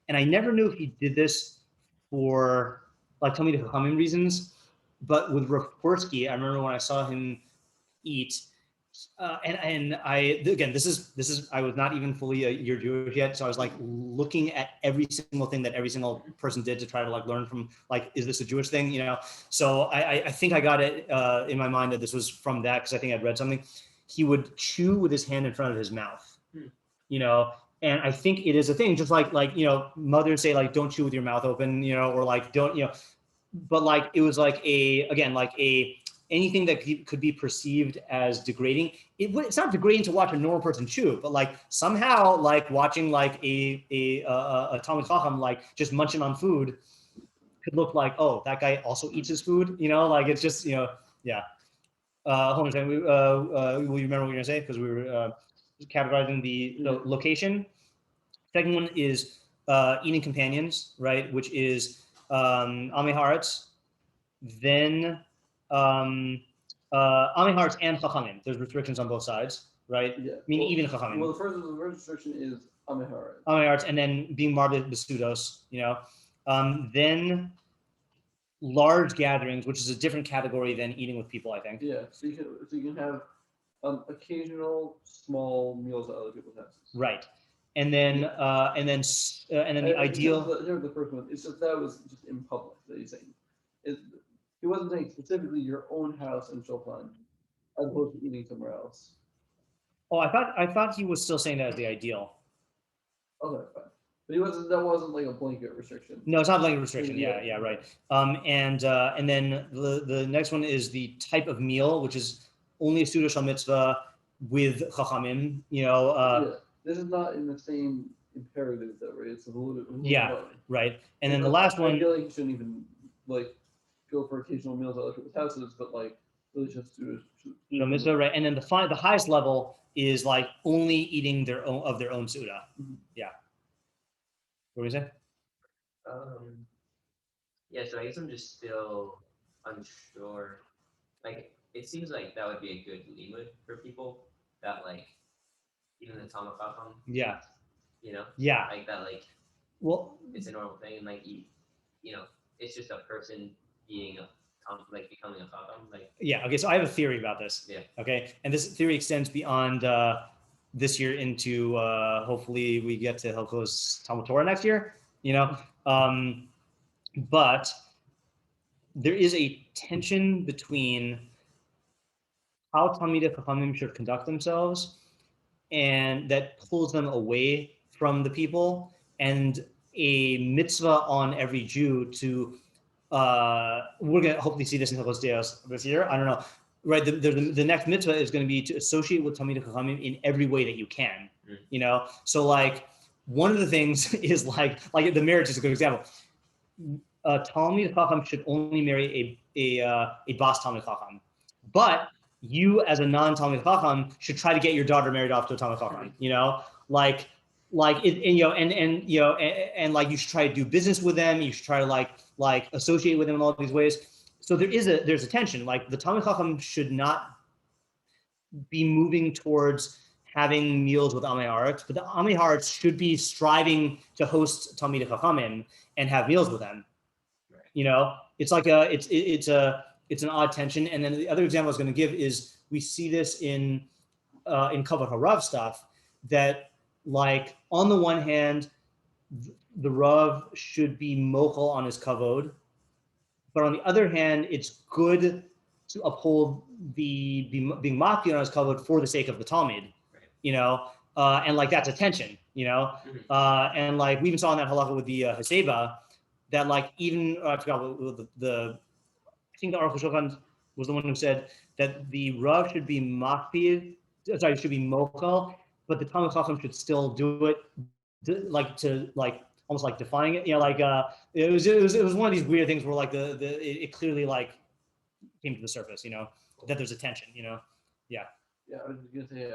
and I never knew if he did this for like Talmidei Chachamim reasons, but with Raforsky, I remember when I saw him eat, and I, again, this is I was not even fully a year Jewish yet, so I was like looking at every single thing that every single person did to try to like learn from, like, is this a Jewish thing, So I think I got it in my mind that this was from that, because I think I'd read something. He would chew with his hand in front of his mouth, and I think it is a thing, just like mothers say, like, don't chew with your mouth open, or like don't, but like it was like anything that could be perceived as degrading. It's not degrading to watch a normal person chew, but like somehow like watching like a Talmid Chacham like just munching on food could look like, oh, that guy also eats his food, like it's just, yeah. Hold on a second. Will you remember what you're gonna say? Because we were categorizing the location. Second one is eating companions, right? Which is Amei Haaretz, then Amei Haaretz and Chachamim. There's restrictions on both sides, right? Yeah. Meaning even Chachamim. Well, the first restriction is Amei Haaretz. Amei Haaretz, and then being marble besudos, then large gatherings, which is a different category than eating with people, I think. Yeah, so you can have occasional small meals at other people's houses. Right, and then the ideal. Here's the first one. It's just that was just in public that he's saying. He wasn't saying specifically your own house in Shulchan, as opposed to eating somewhere else. Oh, I thought he was still saying that as the ideal. Okay, fine. But that wasn't like a blanket restriction. No, it's not a blanket restriction. Yeah, right. And then the next one is the type of meal, which is only a Suda Shal Mitzvah with Chachamim. This is not in the same imperative that way. It's a little bit. Right. And then the last one. I feel like you shouldn't even like go for occasional meals at other people's houses, but like really just do Shal Mitzvah, right? And then the highest level is like only eating their own Suda. Mm-hmm. Yeah. What do you say? Yeah, so I guess I'm just still unsure. Like, it seems like that would be a good limud for people that like, even the Talmid Chacham. Yeah. Yeah. Like that, like. Well. It's a normal thing, and like it's just a person being becoming a Chacham, like. Yeah. Okay. So I have a theory about this. Yeah. Okay, and this theory extends beyond this year into hopefully we get to Hilchos Talmud Torah next year, but there is a tension between how Talmidei Chachamim should conduct themselves, and that pulls them away from the people, and a mitzvah on every Jew to we're going to hopefully see this in Hilchos Deios this year. I don't know. Right, the next mitzvah is going to be to associate with Talmidei Chachamim in every way that you can, So like one of the things is like the marriage is a good example. Talmidei Chacham should only marry a bas Talmid Chacham, but you as a non-Talmid Chacham should try to get your daughter married off to a Talmid Chacham. And like you should try to do business with them. You should try to like associate with them in all these ways. So there's a tension. Like the Talmid Chacham should not be moving towards having meals with Amei Haaretz, but the Amei Haaretz should be striving to host Talmidei Chachamim and have meals with them. Right. It's like it's an odd tension. And then the other example I was going to give is we see this in Kavod HaRav stuff, that like on the one hand, the Rav should be mochel on his kavod. But on the other hand, it's good to uphold being makpid on his kavod for the sake of the Talmid, right. And like that's a tension, Mm-hmm. And like we even saw in that halacha with the Haseba, that like even I forgot I think the Aruch HaShulchan was the one who said that the Rav should be makpid, should be mochel, but the Talmid Chacham should still do it, almost like defining it, it was one of these weird things where like it clearly like came to the surface, that there's a tension, Yeah. Yeah, I was gonna say,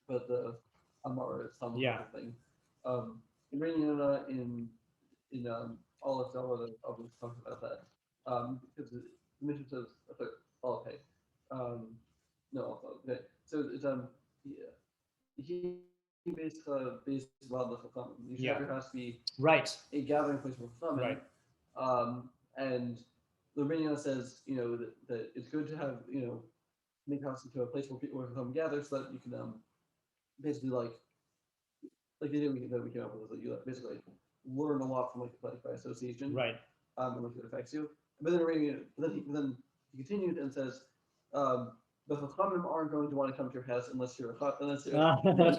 but the Amar is some thing. In reading in all of Zohar, I'll just talk about that. because the mission says okay. No, okay. So it's he basically based around the chachamim. The yeshiva has to be Right. a gathering place for chachamim. Right. And the Rabbeinu says, that it's good to have, make house into a place where people come gather, so that you can basically like the idea that we came up with is that you basically learn a lot from by association. Right. And like it affects you. But then he continued and says, the chachamim aren't going to want to come to your house unless you're That's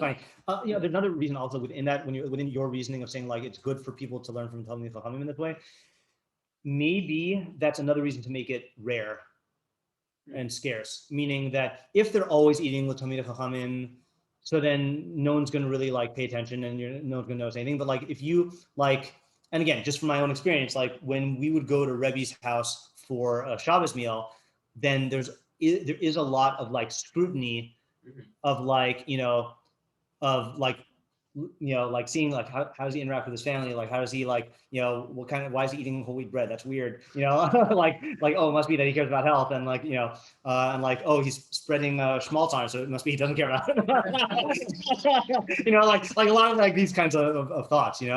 fine. There's another reason also within that, when you're within your reasoning of saying like it's good for people to learn from Talmidei Chachamim in this way. Maybe that's another reason to make it rare and scarce. Meaning that if they're always eating with Talmidei Chachamim, so then no one's going to really like pay attention and no one's going to notice anything. But like if you like, and again, just from my own experience, like when we would go to Rebbe's house for a Shabbos meal, then there is a lot of like scrutiny of like, like seeing like how does he interact with his family? Like how does he like, why is he eating whole wheat bread? That's weird. like, oh, it must be that he cares about health and like, and like, oh, he's spreading schmaltz on it, so it must be he doesn't care about it. like a lot of like these kinds of thoughts, and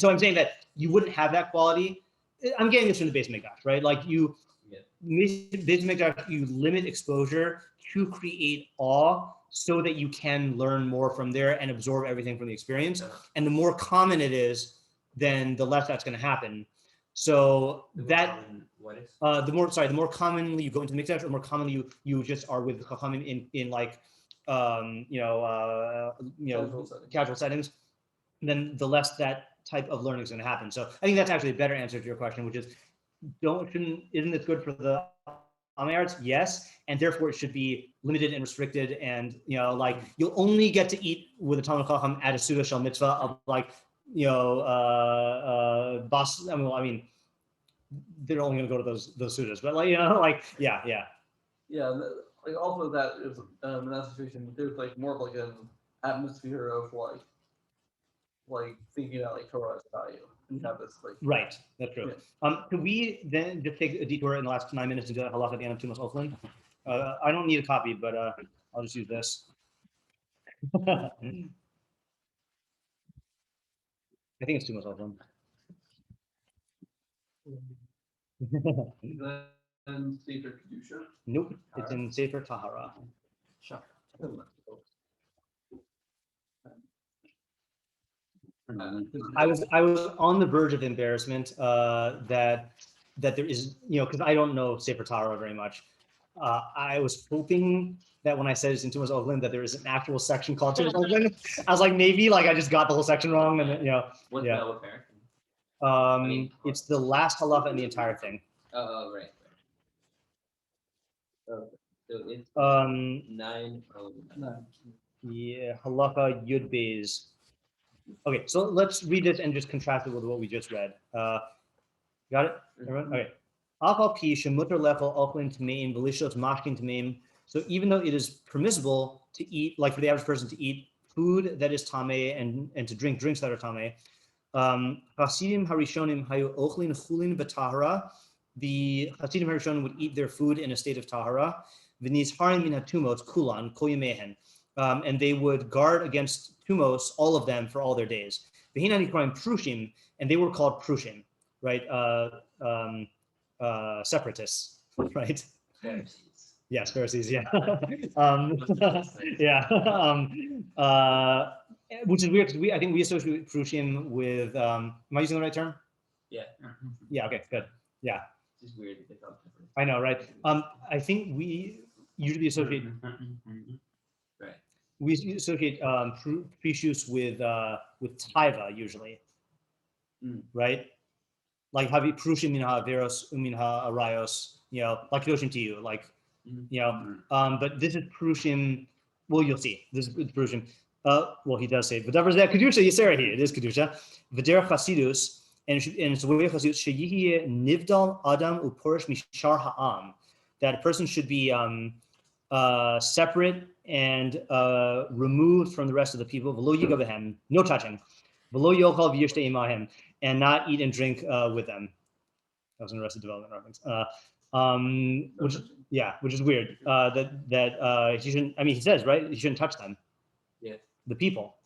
so I'm saying that you wouldn't have that quality. I'm getting this from the Beis Mikdash, right? Like Beis Mikdash, you limit exposure to create awe so that you can learn more from there and absorb everything from the experience. And the more common it is, then the less that's going to happen. So the more commonly you go into the Mikdash, the more commonly you just are with Chachamim in like casual settings, then the less that type of learning is going to happen. So I think that's actually a better answer to your question, which is isn't this good for the Amayards? Yes, and therefore it should be limited and restricted, and like you'll only get to eat with a Talmid Chacham at a Suda Shel Mitzvah of like bas. I mean, they're only going to go to those Sudas, but like yeah. Like also that is in that situation there's like more of like an atmosphere of like thinking about like Torah as value. Have this, like, right, that's true. Yeah. Could we then just take a detour in the last 9 minutes into halacha at the end of Tumas Ochlin? I don't need a copy, but I'll just use this. I think it's Tumas Ochlin. And Sefer Kedusha? Nope, it's in Sefer Tahara. Sure. I was on the verge of embarrassment that there is, because I don't know Sefer Torah very much. I was hoping that when I said it's in Tumas Ochlin that there is an actual section called Tumas Ochlin. I was like, maybe like I just got the whole section wrong, and What's yeah. It's the last halacha in the entire thing. Oh, right. So it's 9. Yeah, halacha yud beis. Okay, so let's read this and just contrast it with what we just read. Got it, everyone? Okay. So even though it is permissible to eat, like for the average person to eat food that is tameh and to drink drinks that are tameh, Hasidim Harishonim hayu Ochlin chulin v'tahara. The Hasidim Harishonim would eat their food in a state of tahara. V'nizharim min hatumot kulan kol yemehen. And they would guard against tumos, all of them, for all their days. V'hinani k'roim prushim, and they were called prushim, right? Separatists, right? Pharisees. Yes, Pharisees, yeah. Yeah. Which is weird because I think we associate prushim with, am I using the right term? Yeah. Yeah, okay, good. Yeah. It's just weird that they felt different. I know, right? I think we usually associate we associate prishus with taiva usually, right? Like havi prushim min ha'averos umin ha'arayos, like kedoshim to you, like but this is prushim. Well, you'll see. This is prushim. Well, he does say, but that kedusha yisera here. It is kedusha. V'derech chasidus, and it's a way of chasidus sheyihye nivdal adam uporish mishar ha'am, that a person should be separate and removed from the rest of the people. V'lo yigav behem, no touching. V'lo yochal v'yishtei imahim, and not eat and drink with them. That was an Arrested Development reference. Which is weird. That he shouldn't. I mean, he says right, he shouldn't touch them. Yeah. The people,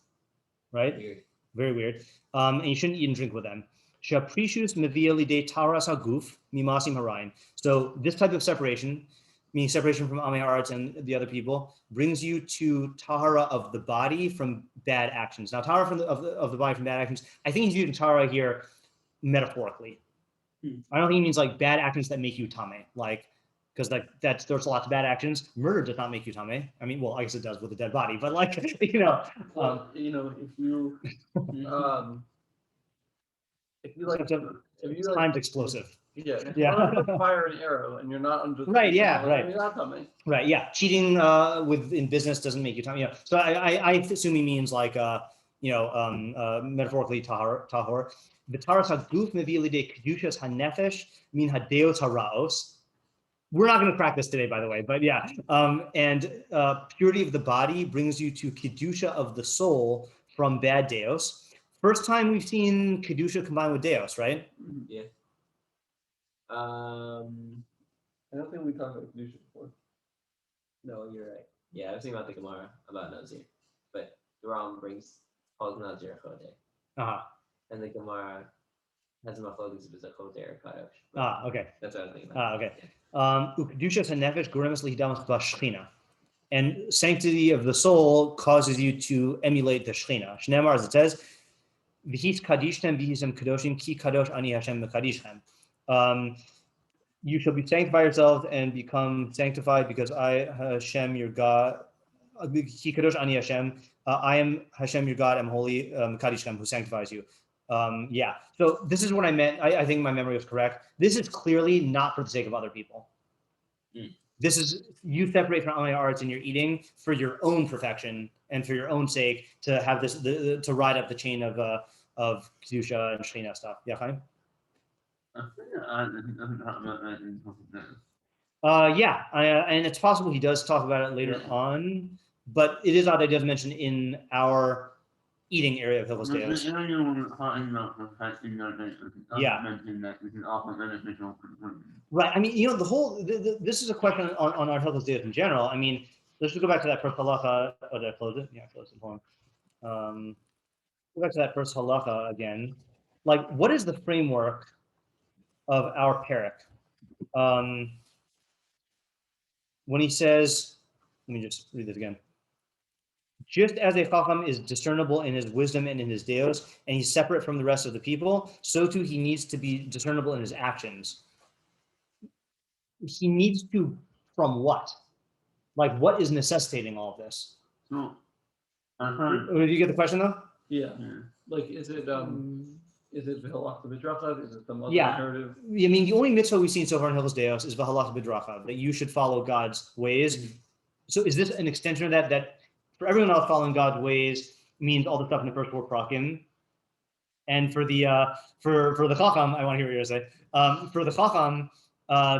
right? Weird. Very weird. And you shouldn't eat and drink with them. Shaprishus mevia lidei taras haguf mimasim harayin. So this type of separation, meaning separation from Amei Haaretz and the other people, brings you to tahara of the body from bad actions. Now, tahara of the body from bad actions, I think he's using tahara here metaphorically. I don't think he means like bad actions that make you tame, like, because there's lots of bad actions. Murder does not make you tame. I mean, well, I guess it does with a dead body, but like, if you like, timed explosive. Yeah. Yeah. Fire an arrow, and you're not under. Right. Yeah. Right. You're not coming. Right. Yeah. Cheating in business doesn't make you tame. Yeah. So I assume he means like metaphorically tahor. The taras haguf mevi lidei kedushas hanefesh min hadeos haraos. We're not going to crack this today, by the way, but yeah. And purity of the body brings you to kedusha of the soul from bad deos. First time we've seen kedusha combined with deos, right? Yeah. I don't think we talked about kedusha before. No, you're right. Yeah, I was thinking about the Gemara about Nazir, but the Rambam calls Nazir a chodeh, and the Gemara has a machlokes if it's a chodeh or kadosh. Okay. That's what I was thinking about. Okay. Ukedushas hanefesh goremes lihidamas b'shchina, and sanctity of the soul causes you to emulate the shchina. Shneimar, as it says, v'his kadishtem v'hisem kadoshim ki kadosh ani Hashem mekadishchem. You shall be sanctified yourselves and become sanctified because I, Hashem, your God, ki kadosh ani Hashem, I am Hashem, your God, am holy, mekadishchem, who sanctifies you. So this is what I meant. I think my memory was correct. This is clearly not for the sake of other people. This is, you separate from Amei Haaretz in your eating for your own perfection and for your own sake to have this, to ride up the chain of kedusha and shechina stuff. Yeah, Chaim? And it's possible he does talk about it later on, but it is odd that he does mention in our eating area of Hilchos Deios. Right. I mean, the whole, this is a question on our Hilchos Deios in general. I mean, let's just go back to that first halacha. Oh, did I close it? Yeah, I closed it. Hold on. Go back to that first halacha again. Like, what is the framework of our parak? When he says, let me just read this again. Just as a chacham is discernible in his wisdom and in his deos, and he's separate from the rest of the people, so too he needs to be discernible in his actions. He needs to, from what? Like, what is necessitating all of this? Did you get the question though? Yeah. Like, is it the halakha b'drachav? Is it the other narrative? I mean, the only mitzvah we've seen so far in Hilchos Deios is halakha b'drachav, that you should follow God's ways. So is this an extension of that for everyone else following God's ways means all the stuff in the first four prakim? And for the chacham, I want to hear what you're going to say. For the chacham,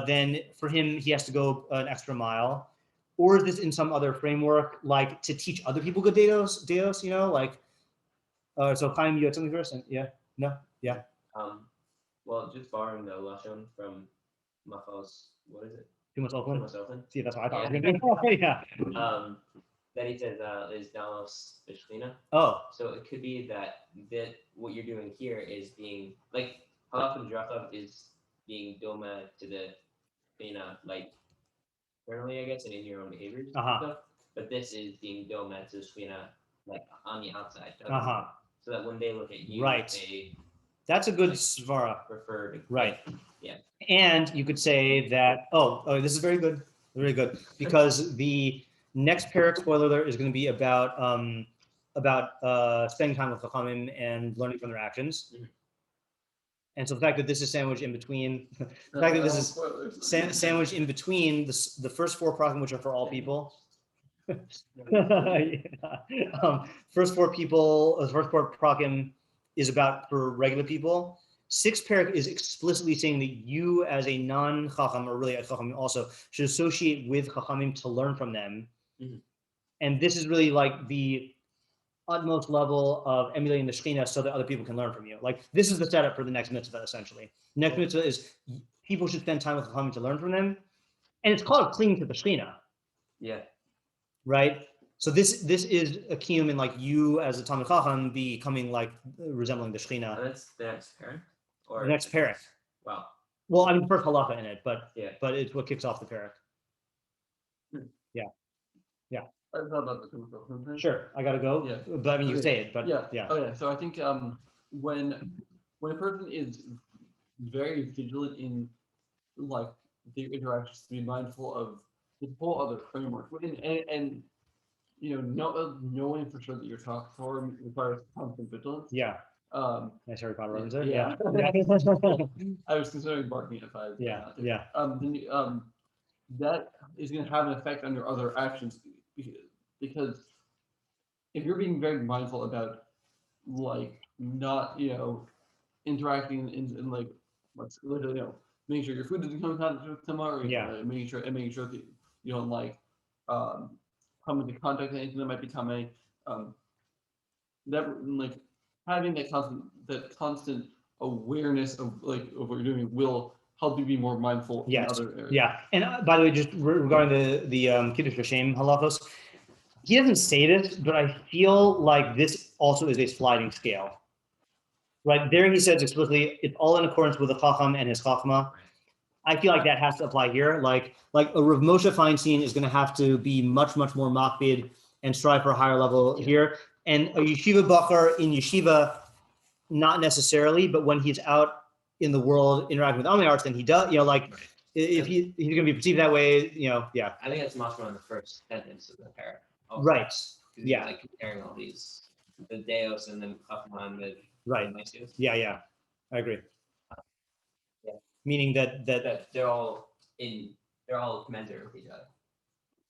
then for him, he has to go an extra mile. Or is this in some other framework, like to teach other people good deos, like, so Chaim, you had something first? Yeah. Well, just borrowing the lashon from Machos, what is it? Tumas Ochlin. Tumas Ochlin. See, that's what I thought I was going to do. Yeah. Then he says, is dalos b'shchina. Oh. So it could be that what you're doing here is being, like, halakha b'drachav is being doma to the shchina, like, internally, I guess, and in your own behaviors and stuff. But this is being doma to the shchina, like, on the outside. So that when they look at you, that's a good svara. Prefer to, right. Yeah. And you could say that, this is very good, because the next parak, spoiler alert, is going to be about spending time with chachamim and learning from their actions. And so the fact that this is sandwiched in between, sandwiched in between the first four prakim, which are for all people. First four prakim is about for regular people. Sixth parak is explicitly saying that you, as a non-chacham, or really a chacham also, should associate with chachamim to learn from them. And this is really like the utmost level of emulating the Shekhinah so that other people can learn from you. Like this is the setup for the next mitzvah, essentially. Next mitzvah is people should spend time with Chachamim to learn from them. And it's called clinging to the Shekhinah, Yeah. right? So this is a kiyum in like you as a Talmid Chacham becoming like resembling the Shekhinah. That's the next parent. Or The next parak. Wow. Well, I mean, first halacha in it, but Yeah. it's what kicks off the parak. I thought about the Tumas Ochlin thing. Sure, I gotta go. Yeah. But I mean, you can say it. But Yeah. yeah. Oh yeah. So I think when a person is very vigilant in like their interactions, to be mindful of the whole other framework, and knowing for sure that your Torah requires constant vigilance. Yeah. Nice Harry Potter reference there. Yeah. I was considering barking at 5. Yeah. Yeah. Then that is going to have an effect on your other actions because if you're being very mindful about like not interacting in like what's making sure your food doesn't come in contact with tomorrow, making sure that you don't like come into contact with anything that might be coming. That like having that constant awareness of what you're doing will help you be more mindful in other areas. Yeah. And by the way, just regarding the Kiddush Hashem halachos, he doesn't say this, but I feel like this also is a sliding scale. Right there, he says explicitly, it's all in accordance with the Chacham and his Chachma. I feel like that has to apply here. Like a Rav Moshe Feinstein is going to have to be much more makpid and strive for a higher level here. And a yeshiva bacher in yeshiva, not necessarily, but when he's out in the world interacting with Amei arts, then he does. If he's going to be perceived that way, yeah. I think that's much more on the first sentence of the parak. Right. Yeah. Like comparing all these, the Deos and then Chachman with Right. Mysius. Yeah. I agree. Yeah. Meaning that they're all commensurate with each other.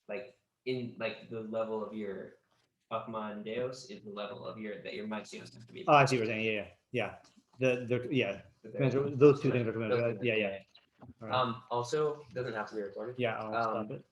Like in like the level of your Chachman Deos is the level of your Mysius have to be. oh, I see what you're saying. Yeah. Those two things are commensurate. Yeah. All right. Also, doesn't have to be recorded. Yeah, I'll stop it.